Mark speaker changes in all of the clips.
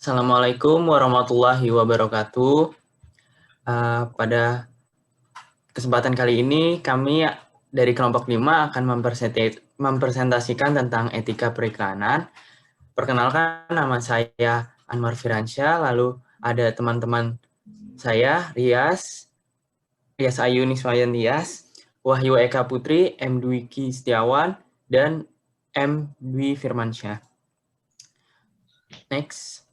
Speaker 1: Assalamualaikum warahmatullahi wabarakatuh. Pada kesempatan kali ini, kami dari kelompok 5 akan mempresentasikan tentang etika periklanan. Perkenalkan, nama saya Anwar Firansyah, lalu ada teman-teman saya, Rias Ayu Niswayan Tias, Wahyu Eka Putri, M. Dwiki Setiawan, dan M. Dwi Firmansyah. Next.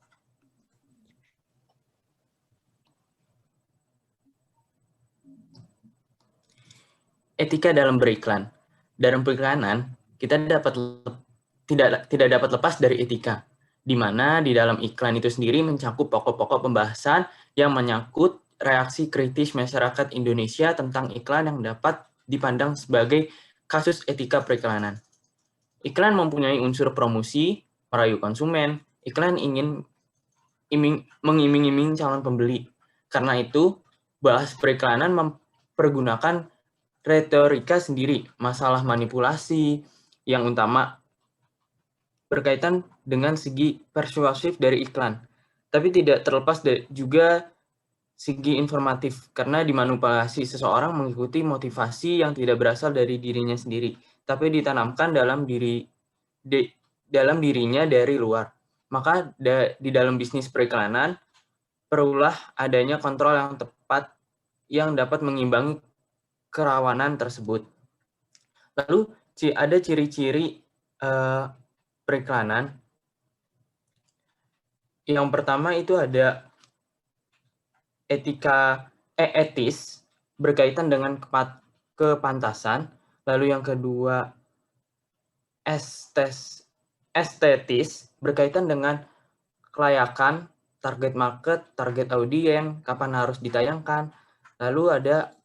Speaker 1: Etika dalam beriklan. Dalam periklanan, kita tidak dapat lepas dari etika, di mana di dalam iklan itu sendiri mencakup pokok-pokok pembahasan yang menyangkut reaksi kritis masyarakat Indonesia tentang iklan yang dapat dipandang sebagai kasus etika periklanan. Iklan mempunyai unsur promosi, merayu konsumen, iklan ingin mengiming-iming calon pembeli. Karena itu, bahas periklanan mempergunakan retorika sendiri, masalah manipulasi yang utama berkaitan dengan segi persuasif dari iklan. Tapi tidak terlepas dari juga segi informatif, karena dimanipulasi seseorang mengikuti motivasi yang tidak berasal dari dirinya sendiri, tapi ditanamkan dalam dirinya dari luar. Maka di dalam bisnis periklanan, perlulah adanya kontrol yang tepat yang dapat mengimbangi kerawanan tersebut. Lalu ada ciri-ciri periklanan. Yang pertama itu ada etis berkaitan dengan kepantasan. Lalu yang kedua estetis berkaitan dengan kelayakan, target market, target audiens, kapan harus ditayangkan. Lalu ada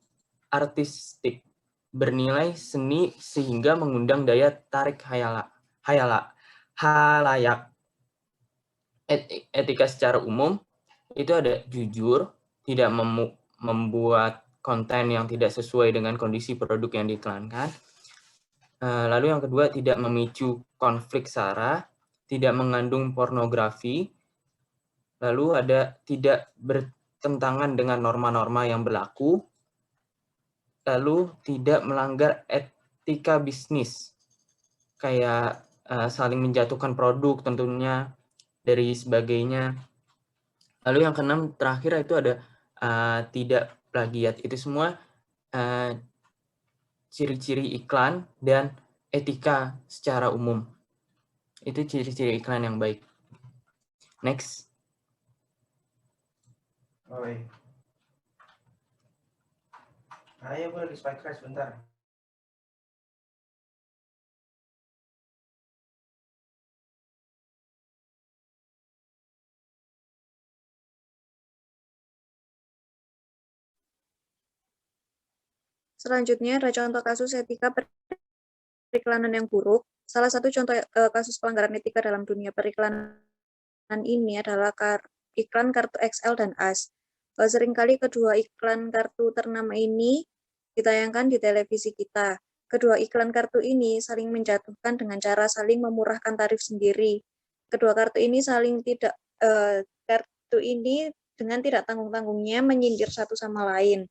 Speaker 1: artistik, bernilai seni sehingga mengundang daya tarik halayak. Etika secara umum itu ada jujur, tidak membuat konten yang tidak sesuai dengan kondisi produk yang diiklankan. Lalu yang kedua, tidak memicu konflik sara, tidak mengandung pornografi. Lalu ada tidak bertentangan dengan norma-norma yang berlaku. Lalu tidak melanggar etika bisnis, kayak saling menjatuhkan produk tentunya, dari sebagainya. Lalu yang keenam terakhir itu ada tidak plagiat. Itu semua ciri-ciri iklan dan etika secara umum. Itu ciri-ciri iklan yang baik. Next.
Speaker 2: Ayo, gue lagi spike crash bentar.
Speaker 3: Selanjutnya ada contoh kasus etika periklanan yang buruk. Salah satu contoh kasus pelanggaran etika dalam dunia periklanan ini adalah iklan kartu XL dan AS. Seringkali kedua iklan kartu ternama ini ditayangkan di televisi kita. Kedua iklan kartu ini saling menjatuhkan dengan cara saling memurahkan tarif sendiri. Kedua kartu ini kartu ini dengan tidak tanggung-tanggungnya menyindir satu sama lain.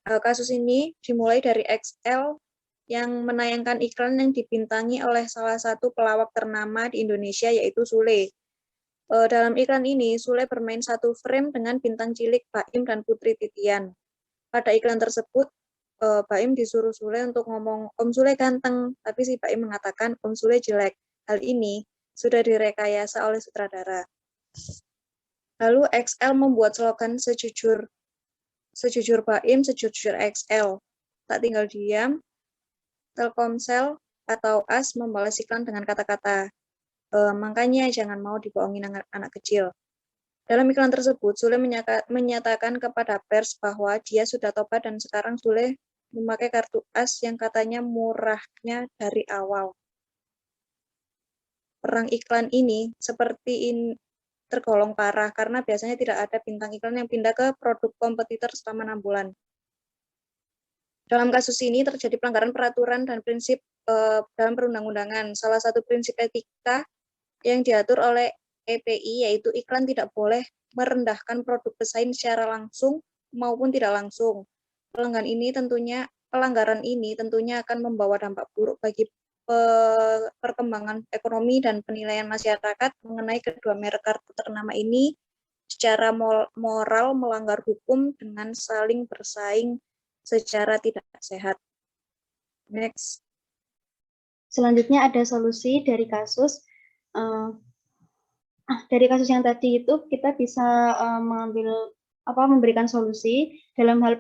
Speaker 3: Kasus ini dimulai dari XL yang menayangkan iklan yang dibintangi oleh salah satu pelawak ternama di Indonesia, yaitu Sule. Dalam iklan ini, Sule bermain satu frame dengan bintang cilik Baim dan Putri Titian. Pada iklan tersebut, Baim disuruh Sule untuk ngomong, "Om Sule ganteng," tapi si Baim mengatakan, "Om Sule jelek." Hal ini sudah direkayasa oleh sutradara. Lalu XL membuat slogan sejujur Baim, sejujur XL. Tak tinggal diam, Telkomsel atau AS membalas iklan dengan kata-kata, "Makanya jangan mau dibohongin anak kecil." Dalam iklan tersebut, Sule menyatakan kepada pers bahwa dia sudah tobat dan sekarang Sule memakai kartu AS yang katanya murahnya dari awal. Perang iklan ini tergolong parah karena biasanya tidak ada bintang iklan yang pindah ke produk kompetitor selama 6 bulan. Dalam kasus ini terjadi pelanggaran peraturan dan prinsip dalam perundang-undangan. Salah satu prinsip etika yang diatur oleh EPI, yaitu iklan tidak boleh merendahkan produk pesaing secara langsung maupun tidak langsung. Pelanggaran ini tentunya akan membawa dampak buruk bagi perkembangan ekonomi dan penilaian masyarakat mengenai kedua merek kartu ternama ini secara moral melanggar hukum dengan saling bersaing secara tidak sehat. Next.
Speaker 4: Selanjutnya ada solusi dari kasus. Dari kasus yang tadi itu kita bisa memberikan solusi dalam hal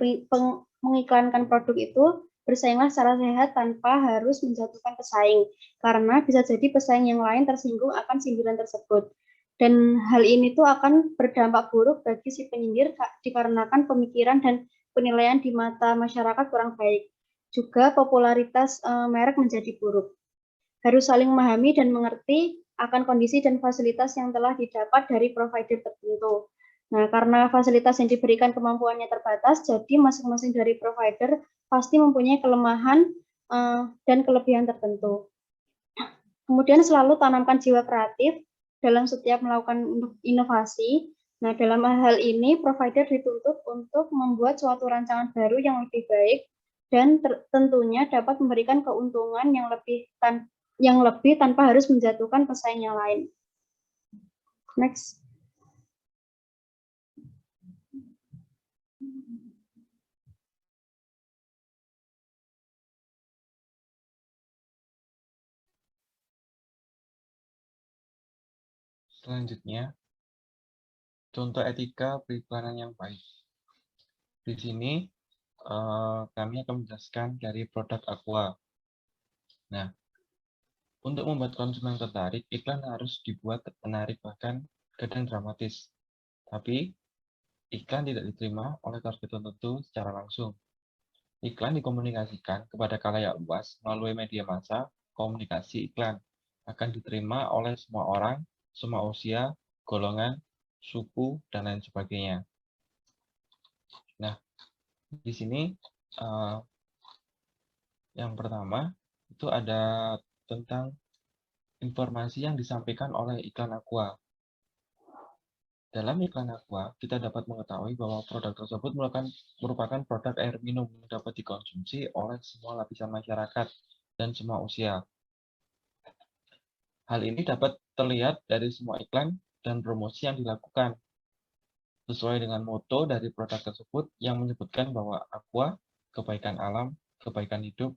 Speaker 4: mengiklankan produk itu. Bersainglah secara sehat tanpa harus menjatuhkan pesaing, karena bisa jadi pesaing yang lain tersinggung akan sindiran tersebut. Dan hal ini tuh akan berdampak buruk bagi si penyindir dikarenakan pemikiran dan penilaian di mata masyarakat kurang baik. Juga popularitas merek menjadi buruk. Harus saling memahami dan mengerti akan kondisi dan fasilitas yang telah didapat dari provider tertentu. Nah, karena fasilitas yang diberikan kemampuannya terbatas, jadi masing-masing dari provider pasti mempunyai kelemahan dan kelebihan tertentu. Kemudian selalu tanamkan jiwa kreatif dalam setiap melakukan inovasi. Nah, dalam hal ini provider dituntut untuk membuat suatu rancangan baru yang lebih baik dan tentunya dapat memberikan keuntungan yang lebih tanpa harus menjatuhkan pesaing yang lain. Next.
Speaker 5: Selanjutnya, contoh etika periklanan yang baik. Di sini kami akan menjelaskan dari produk Aqua. Nah, untuk membuat konsumen tertarik, iklan harus dibuat menarik bahkan kadang dramatis. Tapi iklan tidak diterima oleh target tertentu secara langsung. Iklan dikomunikasikan kepada khalayak luas melalui media massa. Komunikasi iklan akan diterima oleh semua orang, semua usia, golongan, suku, dan lain sebagainya. Nah, di sini yang pertama itu ada tentang informasi yang disampaikan oleh iklan Aqua. Dalam iklan Aqua, kita dapat mengetahui bahwa produk tersebut merupakan produk air minum yang dapat dikonsumsi oleh semua lapisan masyarakat dan semua usia. Hal ini dapat terlihat dari semua iklan dan promosi yang dilakukan, sesuai dengan moto dari produk tersebut yang menyebutkan bahwa Aqua, kebaikan alam, kebaikan hidup.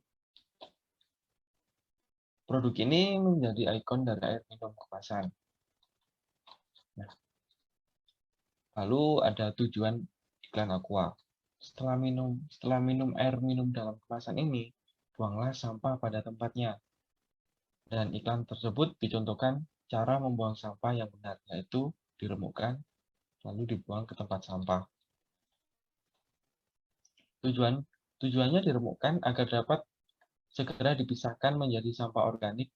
Speaker 5: Produk ini menjadi ikon dari air minum kemasan. Nah, lalu ada tujuan iklan Aqua. Setelah minum air minum dalam kemasan ini, buanglah sampah pada tempatnya. Dan iklan tersebut dicontohkan cara membuang sampah yang benar, yaitu diremukkan, lalu dibuang ke tempat sampah. Tujuannya diremukkan agar dapat segera dipisahkan menjadi sampah organik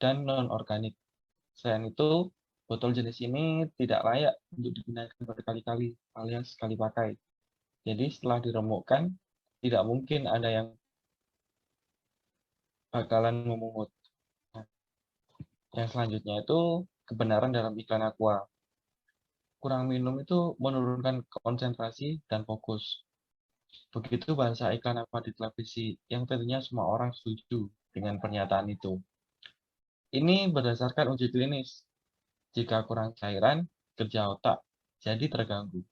Speaker 5: dan non-organik. Selain itu, botol jenis ini tidak layak untuk digunakan berkali-kali alias sekali pakai. Jadi setelah diremukkan, tidak mungkin ada yang bakalan memungut. Nah, yang selanjutnya itu kebenaran dalam iklan Aqua. Kurang minum itu menurunkan konsentrasi dan fokus. Begitu bahasa iklan Aqua di televisi, yang tentunya semua orang setuju dengan pernyataan itu. Ini berdasarkan uji klinis. Jika kurang cairan, kerja otak jadi terganggu.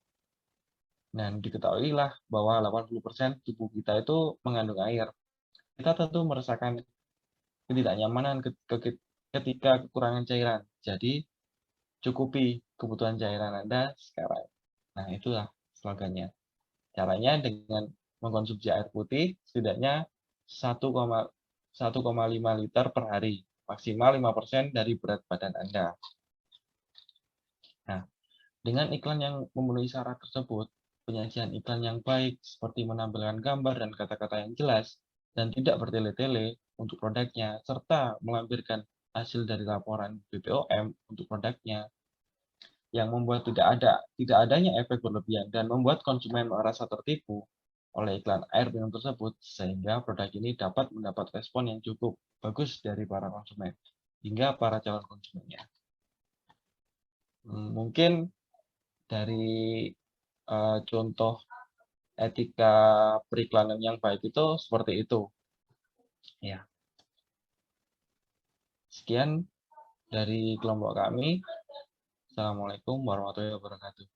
Speaker 5: Dan diketahuilah bahwa 80% tubuh kita itu mengandung air. Kita tentu merasakan ketidaknyamanan ketika kekurangan cairan. Jadi, cukupi kebutuhan cairan Anda sekarang. Nah, itulah slogannya. Caranya dengan mengkonsumsi air putih setidaknya 1,5 liter per hari, maksimal 5% dari berat badan Anda. Nah, dengan iklan yang memenuhi syarat tersebut, penyajian iklan yang baik seperti menampilkan gambar dan kata-kata yang jelas dan tidak bertele-tele untuk produknya, serta melampirkan hasil dari laporan BPOM untuk produknya, yang membuat tidak adanya efek berlebihan dan membuat konsumen merasa tertipu oleh iklan air minum tersebut, sehingga produk ini dapat mendapat respon yang cukup bagus dari para konsumen hingga para calon konsumennya. Mungkin dari contoh etika periklanan yang baik itu seperti itu. Ya. Sekian dari kelompok kami. Assalamualaikum warahmatullahi wabarakatuh.